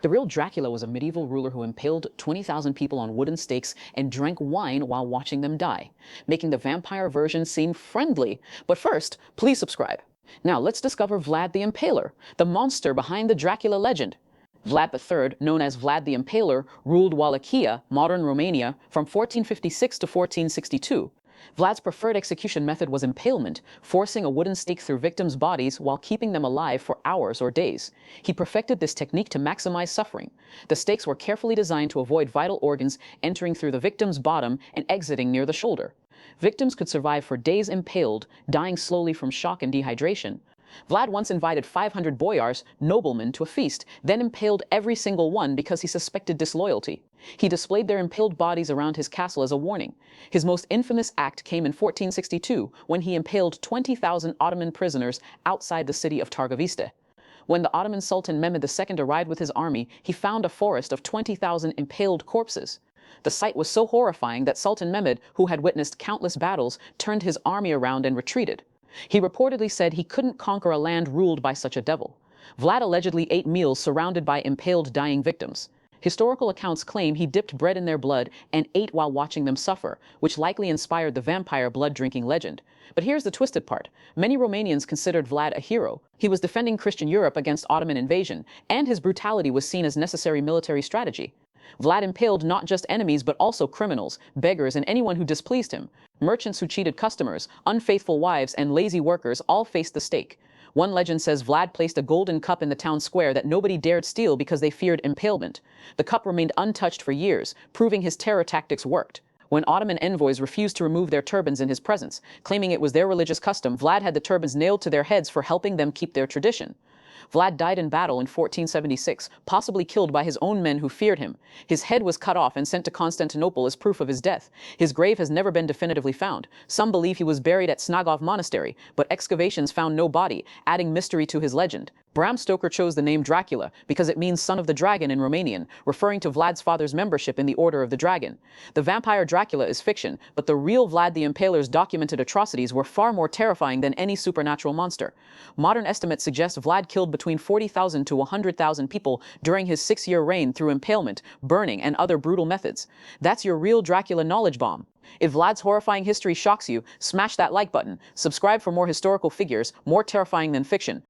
The real Dracula was a medieval ruler who impaled 20,000 people on wooden stakes and drank wine while watching them die, making the vampire version seem friendly. But first, please subscribe. Now let's discover Vlad the Impaler, the monster behind the Dracula legend. Vlad III, known as Vlad the Impaler, ruled Wallachia, modern Romania, from 1456 to 1462. Vlad's preferred execution method was impalement, forcing a wooden stake through victims' bodies while keeping them alive for hours or days. He perfected this technique to maximize suffering. The stakes were carefully designed to avoid vital organs entering through the victim's bottom and exiting near the shoulder. Victims could survive for days impaled, dying slowly from shock and dehydration. Vlad once invited 500 boyars, noblemen, to a feast, then impaled every single one because he suspected disloyalty. He displayed their impaled bodies around his castle as a warning. His most infamous act came in 1462, when he impaled 20,000 Ottoman prisoners outside the city of Targoviste. When the Ottoman Sultan Mehmed II arrived with his army, he found a forest of 20,000 impaled corpses. The sight was so horrifying that Sultan Mehmed, who had witnessed countless battles, turned his army around and retreated. He reportedly said he couldn't conquer a land ruled by such a devil. Vlad allegedly ate meals surrounded by impaled dying victims. Historical accounts claim he dipped bread in their blood and ate while watching them suffer, which likely inspired the vampire blood-drinking legend. But here's the twisted part. Many Romanians considered Vlad a hero. He was defending Christian Europe against Ottoman invasion, and his brutality was seen as necessary military strategy. Vlad impaled not just enemies but also criminals, beggars, and anyone who displeased him. Merchants who cheated customers, unfaithful wives, and lazy workers all faced the stake. One legend says Vlad placed a golden cup in the town square that nobody dared steal because they feared impalement. The cup remained untouched for years, proving his terror tactics worked. When Ottoman envoys refused to remove their turbans in his presence, claiming it was their religious custom, Vlad had the turbans nailed to their heads for helping them keep their tradition. Vlad died in battle in 1476, possibly killed by his own men who feared him. His head was cut off and sent to Constantinople as proof of his death. His grave has never been definitively found. Some believe he was buried at Snagov Monastery, but excavations found no body, adding mystery to his legend. Bram Stoker chose the name Dracula because it means son of the dragon in Romanian, referring to Vlad's father's membership in the Order of the Dragon. The vampire Dracula is fiction, but the real Vlad the Impaler's documented atrocities were far more terrifying than any supernatural monster. Modern estimates suggest Vlad killed between 40,000 to 100,000 people during his 6-year reign through impalement, burning, and other brutal methods. That's your real Dracula knowledge bomb. If Vlad's horrifying history shocks you, smash that like button. Subscribe for more historical figures, more terrifying than fiction.